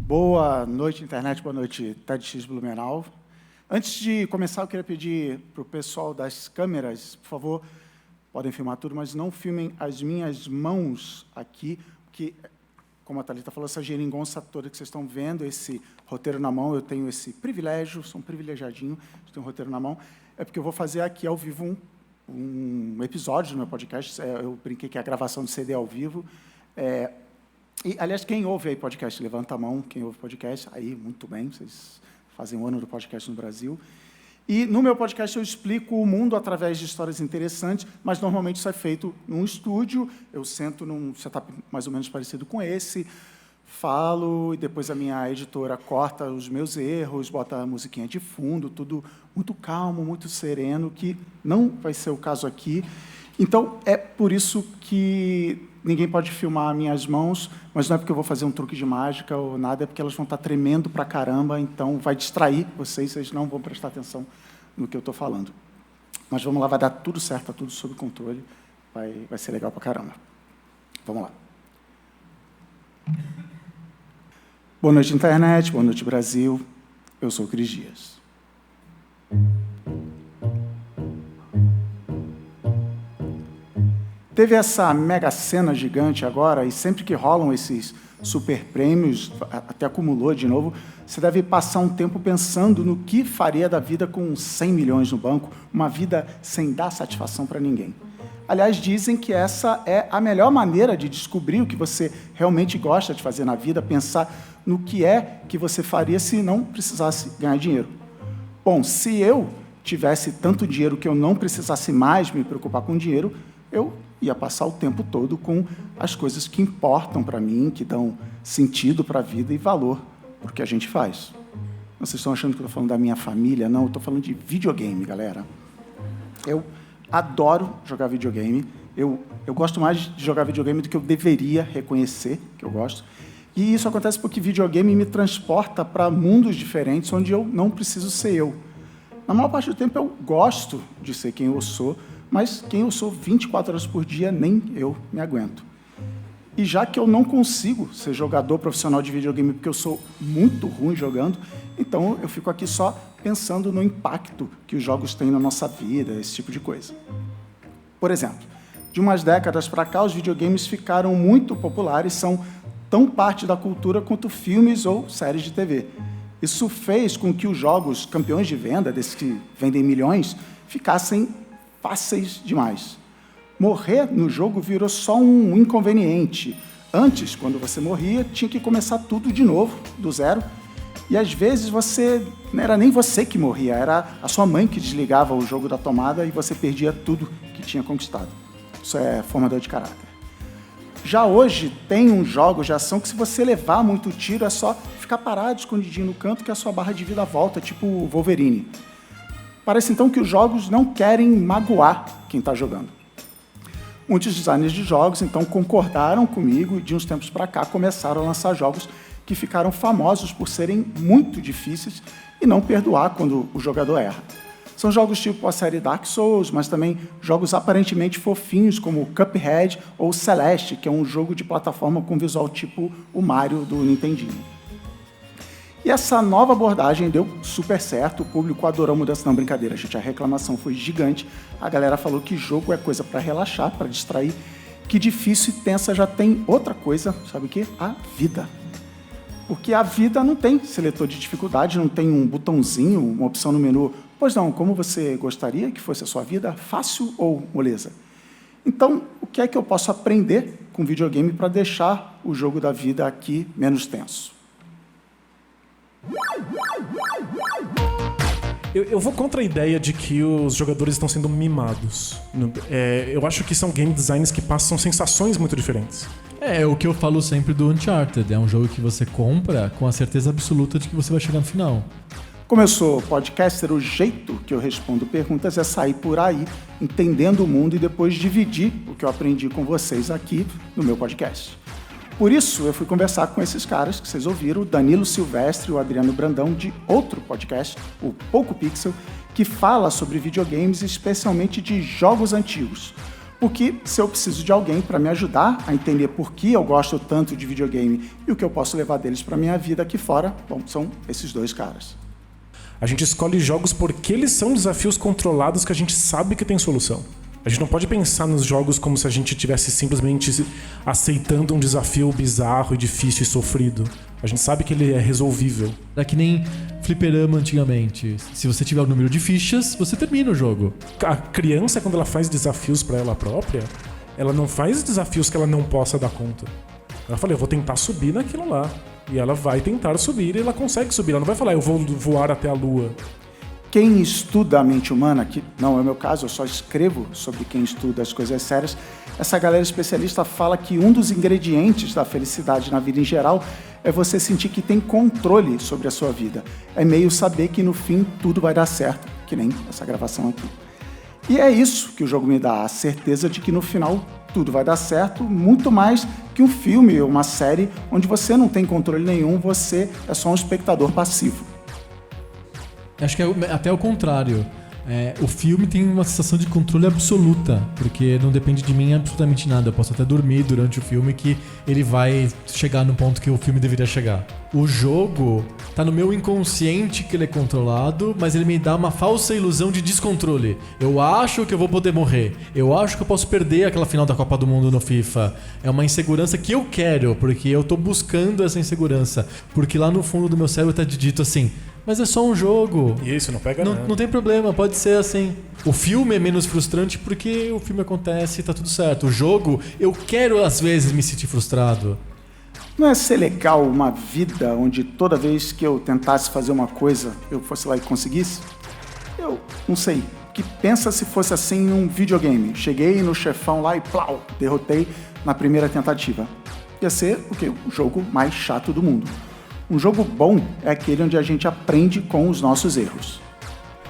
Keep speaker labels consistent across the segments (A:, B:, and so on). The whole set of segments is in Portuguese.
A: Boa noite, internet. Boa noite, TEDx Blumenau. Antes de começar, eu queria pedir para o pessoal das câmeras, por favor, podem filmar tudo, mas não filmem as minhas mãos aqui, porque, como a Thalita falou, essa geringonça toda que vocês estão vendo, esse roteiro na mão, eu tenho esse privilégio, sou um privilegiadinho de ter um roteiro na mão, é porque eu vou fazer aqui ao vivo um episódio do meu podcast. Eu brinquei que é a gravação de CD ao vivo. E, aliás, quem ouve aí podcast, levanta a mão, quem ouve podcast, aí, muito bem, vocês fazem o ano do podcast no Brasil. E, no meu podcast, eu explico o mundo através de histórias interessantes, mas, normalmente, isso é feito num estúdio, eu sento num setup mais ou menos parecido com esse, falo, e depois a minha editora corta os meus erros, bota a musiquinha de fundo, tudo muito calmo, muito sereno, que não vai ser o caso aqui. Então, é por isso que ninguém pode filmar minhas mãos, mas não é porque eu vou fazer um truque de mágica ou nada, é porque elas vão estar tremendo pra caramba, então vai distrair vocês não vão prestar atenção no que eu estou falando. Mas vamos lá, vai dar tudo certo, está tudo sob controle, vai ser legal pra caramba. Vamos lá. Boa noite, internet, boa noite, Brasil. Eu sou o Cris Dias. Teve essa mega cena gigante agora, e sempre que rolam esses super prêmios, até acumulou de novo, você deve passar um tempo pensando no que faria da vida com 100 milhões no banco, uma vida sem dar satisfação para ninguém. Aliás, dizem que essa é a melhor maneira de descobrir o que você realmente gosta de fazer na vida, pensar no que é que você faria se não precisasse ganhar dinheiro. Bom, se eu tivesse tanto dinheiro que eu não precisasse mais me preocupar com dinheiro, eu ia passar o tempo todo com as coisas que importam para mim, que dão sentido para a vida e valor para o que a gente faz. Vocês estão achando que eu estou falando da minha família? Não, eu estou falando de videogame, galera. Eu adoro jogar videogame. Eu gosto mais de jogar videogame do que eu deveria reconhecer que eu gosto. E isso acontece porque videogame me transporta para mundos diferentes, onde eu não preciso ser eu. Na maior parte do tempo, eu gosto de ser quem eu sou, mas quem eu sou 24 horas por dia, nem eu me aguento. E já que eu não consigo ser jogador profissional de videogame porque eu sou muito ruim jogando, então eu fico aqui só pensando no impacto que os jogos têm na nossa vida, esse tipo de coisa. Por exemplo, de umas décadas para cá, os videogames ficaram muito populares, são tão parte da cultura quanto filmes ou séries de TV. Isso fez com que os jogos campeões de venda, desses que vendem milhões, ficassem fáceis demais. Morrer no jogo virou só um inconveniente. Antes, quando você morria, tinha que começar tudo de novo, do zero. E, às vezes, não era nem você que morria, era a sua mãe que desligava o jogo da tomada e você perdia tudo que tinha conquistado. Isso é formador de caráter. Já hoje, tem uns jogos de ação que, se você levar muito tiro, é só ficar parado, escondidinho no canto, que a sua barra de vida volta, tipo o Wolverine. Parece, então, que os jogos não querem magoar quem está jogando. Muitos designers de jogos, então, concordaram comigo e, de uns tempos para cá, começaram a lançar jogos que ficaram famosos por serem muito difíceis e não perdoar quando o jogador erra. São jogos tipo a série Dark Souls, mas também jogos aparentemente fofinhos, como Cuphead ou Celeste, que é um jogo de plataforma com visual tipo o Mario do Nintendinho. E essa nova abordagem deu super certo, o público adorou a mudança. Não, brincadeira, gente, a reclamação foi gigante. A galera falou que jogo é coisa para relaxar, para distrair, que difícil e tensa já tem outra coisa, sabe o quê? A vida. Porque a vida não tem seletor de dificuldade, não tem um botãozinho, uma opção no menu. Pois não, como você gostaria que fosse a sua vida? Fácil ou moleza? Então, o que é que eu posso aprender com videogame para deixar o jogo da vida aqui menos tenso?
B: Eu vou contra a ideia de que os jogadores estão sendo mimados. Eu acho que são game designs que passam sensações muito diferentes.
C: É o que eu falo sempre do Uncharted. É um jogo que você compra com a certeza absoluta de que você vai chegar no final.
A: Como eu sou podcaster, o jeito que eu respondo perguntas é sair por aí, entendendo o mundo e depois dividir o que eu aprendi com vocês aqui no meu podcast. Por isso, eu fui conversar com esses caras que vocês ouviram, o Danilo Silvestre e o Adriano Brandão, de outro podcast, o Poco Pixel, que fala sobre videogames, especialmente de jogos antigos. Porque se eu preciso de alguém para me ajudar a entender por que eu gosto tanto de videogame e o que eu posso levar deles para minha vida aqui fora, bom, são esses dois caras.
B: A gente escolhe jogos porque eles são desafios controlados que a gente sabe que tem solução. A gente não pode pensar nos jogos como se a gente estivesse simplesmente aceitando um desafio bizarro e difícil e sofrido. A gente sabe que ele é resolvível.
C: É que nem fliperama antigamente. Se você tiver o número de fichas, você termina o jogo.
B: A criança, quando ela faz desafios pra ela própria, ela não faz desafios que ela não possa dar conta. Ela fala, eu vou tentar subir naquilo lá. E ela vai tentar subir e ela consegue subir. Ela não vai falar, eu vou voar até a lua.
A: Quem estuda a mente humana, que não é o meu caso, eu só escrevo sobre quem estuda as coisas sérias, essa galera especialista fala que um dos ingredientes da felicidade na vida em geral é você sentir que tem controle sobre a sua vida. É meio saber que no fim tudo vai dar certo, que nem essa gravação aqui. E é isso que o jogo me dá, a certeza de que no final tudo vai dar certo, muito mais que um filme ou uma série onde você não tem controle nenhum, você é só um espectador passivo.
C: Acho que é até o contrário. O filme tem uma sensação de controle absoluta, porque não depende de mim absolutamente nada. Eu posso até dormir durante o filme que ele vai chegar no ponto que o filme deveria chegar. O jogo tá no meu inconsciente que ele é controlado, mas ele me dá uma falsa ilusão de descontrole. Eu acho que eu vou poder morrer. Eu acho que eu posso perder aquela final da Copa do Mundo no FIFA. É uma insegurança que eu quero, porque eu tô buscando essa insegurança. Porque lá no fundo do meu cérebro tá dito assim... Mas é só um jogo.
B: Isso, não pega nada.
C: Não tem problema, pode ser assim. O filme é menos frustrante porque o filme acontece e tá tudo certo. O jogo, eu quero às vezes me sentir frustrado.
A: Não ia ser legal uma vida onde toda vez que eu tentasse fazer uma coisa, eu fosse lá e conseguisse? Eu não sei. Que pensa se fosse assim em um videogame. Cheguei no chefão lá e plau, derrotei na primeira tentativa. Ia ser o quê? O jogo mais chato do mundo. Um jogo bom é aquele onde a gente aprende com os nossos erros.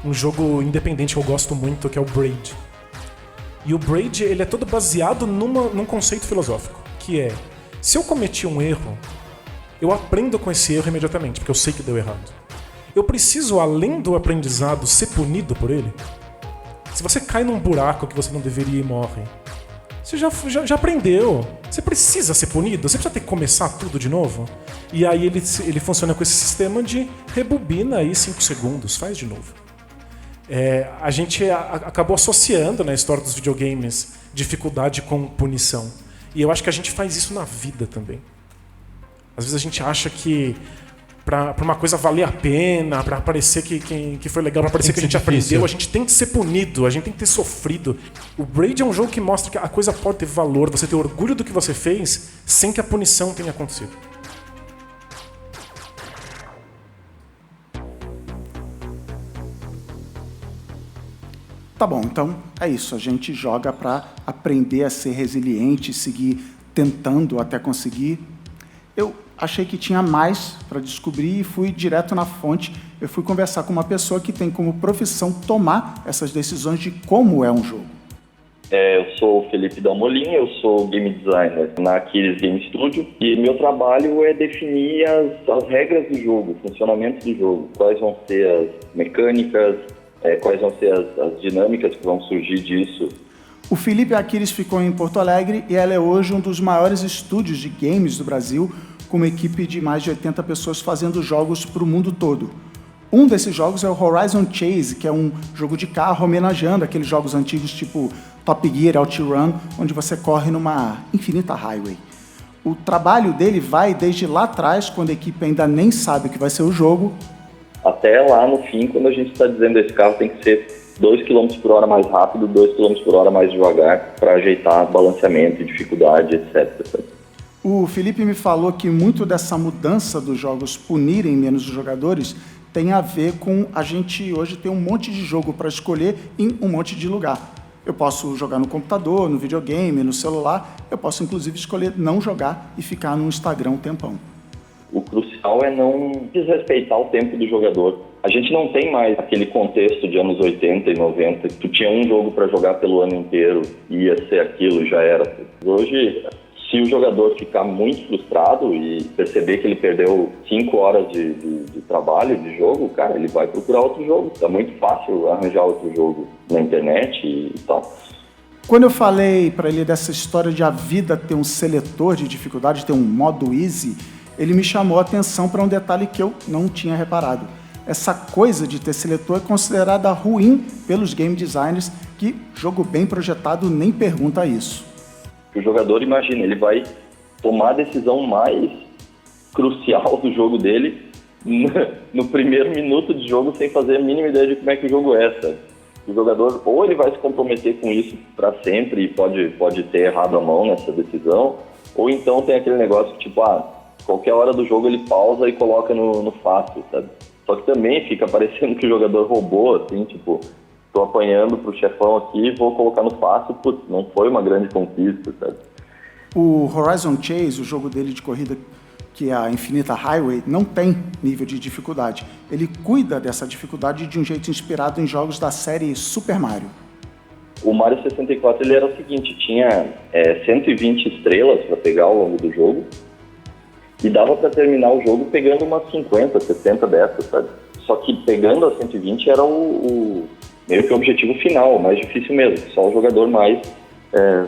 B: Um jogo independente que eu gosto muito, que é o Braid. E o Braid, ele é todo baseado num conceito filosófico, que é, se eu cometi um erro, eu aprendo com esse erro imediatamente, porque eu sei que deu errado. Eu preciso, além do aprendizado, ser punido por ele? Se você cai num buraco que você não deveria e morre, você já aprendeu. Você precisa ser punido? Você precisa ter que começar tudo de novo? E aí ele funciona com esse sistema de rebobina aí 5 segundos, faz de novo. A gente acabou associando na história dos videogames dificuldade com punição. E eu acho que a gente faz isso na vida também. Às vezes a gente acha que pra uma coisa valer a pena, pra parecer que foi legal, pra parecer que a gente aprendeu, a gente tem que ser punido, a gente tem que ter sofrido. O Braid é um jogo que mostra que a coisa pode ter valor, você ter orgulho do que você fez, sem que a punição tenha acontecido.
A: Tá bom, então é isso. A gente joga pra aprender a ser resiliente, seguir tentando até conseguir. Eu achei que tinha mais para descobrir e fui direto na fonte. Eu fui conversar com uma pessoa que tem como profissão tomar essas decisões de como é um jogo.
D: Eu sou o Felipe Dalmolin, eu sou game designer na Aquiles Game Studio e meu trabalho é definir as regras do jogo, o funcionamento do jogo, quais vão ser as mecânicas, quais vão ser as dinâmicas que vão surgir disso.
A: O Felipe Aquiles ficou em Porto Alegre e ela é hoje um dos maiores estúdios de games do Brasil, com uma equipe de mais de 80 pessoas fazendo jogos para o mundo todo. Um desses jogos é o Horizon Chase, que é um jogo de carro homenageando aqueles jogos antigos tipo Top Gear, OutRun, onde você corre numa infinita highway. O trabalho dele vai desde lá atrás, quando a equipe ainda nem sabe o que vai ser o jogo,
D: até lá no fim, quando a gente está dizendo que esse carro tem que ser 2 km por hora mais rápido, 2 km por hora mais devagar, para ajeitar balanceamento, dificuldade, etc.
A: O Felipe me falou que muito dessa mudança dos jogos punirem menos os jogadores tem a ver com a gente hoje ter um monte de jogo para escolher em um monte de lugar. Eu posso jogar no computador, no videogame, no celular, eu posso inclusive escolher não jogar e ficar no Instagram um tempão.
D: O crucial é não desrespeitar o tempo do jogador. A gente não tem mais aquele contexto de anos 80 e 90, que tu tinha um jogo para jogar pelo ano inteiro, ia ser aquilo, já era. Hoje, se o jogador ficar muito frustrado e perceber que ele perdeu 5 horas de trabalho, de jogo, cara, ele vai procurar outro jogo. Tá muito fácil arranjar outro jogo na internet e tal.
A: Quando eu falei para ele dessa história de a vida ter um seletor de dificuldade, ter um modo easy, ele me chamou a atenção para um detalhe que eu não tinha reparado. Essa coisa de ter seletor é considerada ruim pelos game designers, que jogo bem projetado nem pergunta isso.
D: O jogador, imagina, ele vai tomar a decisão mais crucial do jogo dele no primeiro minuto de jogo sem fazer a mínima ideia de como é que o jogo é, sabe? O jogador, ou ele vai se comprometer com isso para sempre e pode ter errado a mão nessa decisão, ou então tem aquele negócio que, tipo, qualquer hora do jogo ele pausa e coloca no fácil, sabe? Só que também fica parecendo que o jogador roubou, assim, tipo, tô apanhando pro chefão aqui, vou colocar no fácil, putz, não foi uma grande conquista, sabe?
A: O Horizon Chase, o jogo dele de corrida, que é a Infinita Highway, não tem nível de dificuldade. Ele cuida dessa dificuldade de um jeito inspirado em jogos da série Super Mario.
D: O Mario 64, ele era o seguinte, tinha 120 estrelas para pegar ao longo do jogo, e dava para terminar o jogo pegando umas 50, 60 dessas, sabe? Só que pegando as 120 era meio que o objetivo final, o mais difícil mesmo. Só o jogador mais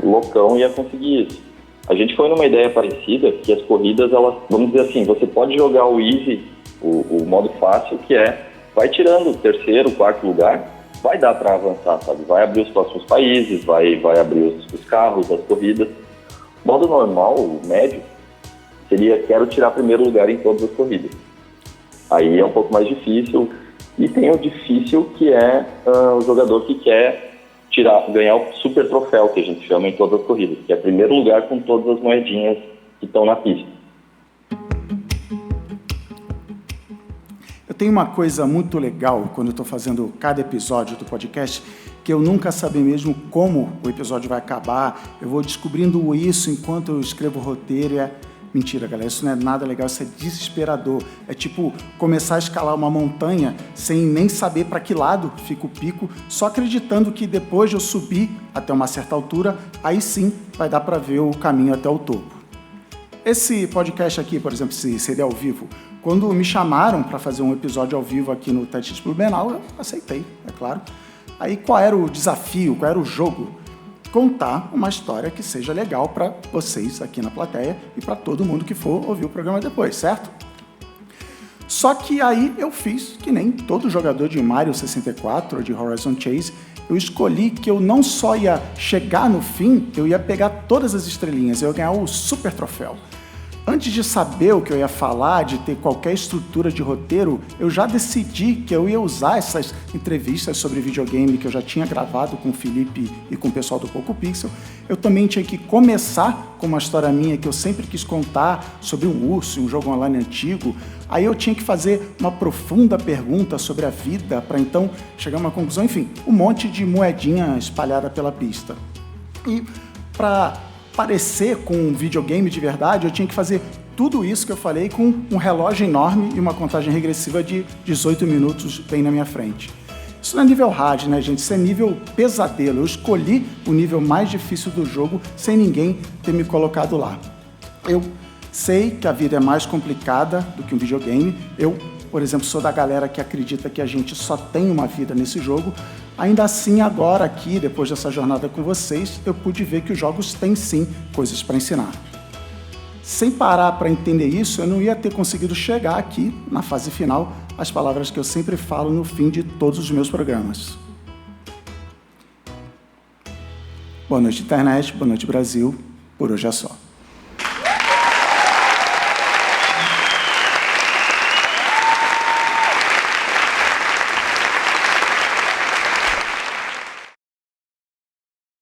D: loucão ia conseguir isso. A gente foi numa ideia parecida, que as corridas, elas, vamos dizer assim, você pode jogar o easy, o modo fácil, que vai tirando o terceiro, quarto lugar, vai dar para avançar, sabe? Vai abrir os próximos países, vai abrir os carros, as corridas. O modo normal, o médio, seria quero tirar primeiro lugar em todas as corridas. Aí é um pouco mais difícil. E tem o difícil, que é o jogador que quer ganhar o super troféu, que a gente chama em todas as corridas, que é primeiro lugar com todas as moedinhas que estão na pista.
A: Eu tenho uma coisa muito legal quando eu estou fazendo cada episódio do podcast, que eu nunca sabia mesmo como o episódio vai acabar. Eu vou descobrindo isso enquanto eu escrevo o roteiro. Mentira, galera, isso não é nada legal, isso é desesperador. É tipo começar a escalar uma montanha sem nem saber para que lado fica o pico, só acreditando que depois de eu subir até uma certa altura, aí sim vai dar para ver o caminho até o topo. Esse podcast aqui, por exemplo, se seria ao vivo, quando me chamaram para fazer um episódio ao vivo aqui no TEDx Blumenau, eu aceitei, é claro. Aí qual era o desafio, qual era o jogo? Contar uma história que seja legal para vocês aqui na plateia e para todo mundo que for ouvir o programa depois, certo? Só que aí eu fiz que nem todo jogador de Mario 64 ou de Horizon Chase, eu escolhi que eu não só ia chegar no fim, eu ia pegar todas as estrelinhas, eu ia ganhar o super troféu. Antes de saber o que eu ia falar, de ter qualquer estrutura de roteiro, eu já decidi que eu ia usar essas entrevistas sobre videogame que eu já tinha gravado com o Felipe e com o pessoal do Poco Pixel. Eu também tinha que começar com uma história minha que eu sempre quis contar sobre um urso, um jogo online antigo. Aí eu tinha que fazer uma profunda pergunta sobre a vida para então chegar a uma conclusão. Enfim, um monte de moedinha espalhada pela pista. E para parecer com um videogame de verdade, eu tinha que fazer tudo isso que eu falei com um relógio enorme e uma contagem regressiva de 18 minutos bem na minha frente. Isso não é nível hard, né, gente? Isso é nível pesadelo. Eu escolhi o nível mais difícil do jogo sem ninguém ter me colocado lá. Eu sei que a vida é mais complicada do que um videogame. Eu, por exemplo, sou da galera que acredita que a gente só tem uma vida nesse jogo. Ainda assim, agora aqui, depois dessa jornada com vocês, eu pude ver que os jogos têm sim coisas para ensinar. Sem parar para entender isso, eu não ia ter conseguido chegar aqui, na fase final, às palavras que eu sempre falo no fim de todos os meus programas. Boa noite, internet. Boa noite, Brasil. Por hoje é só.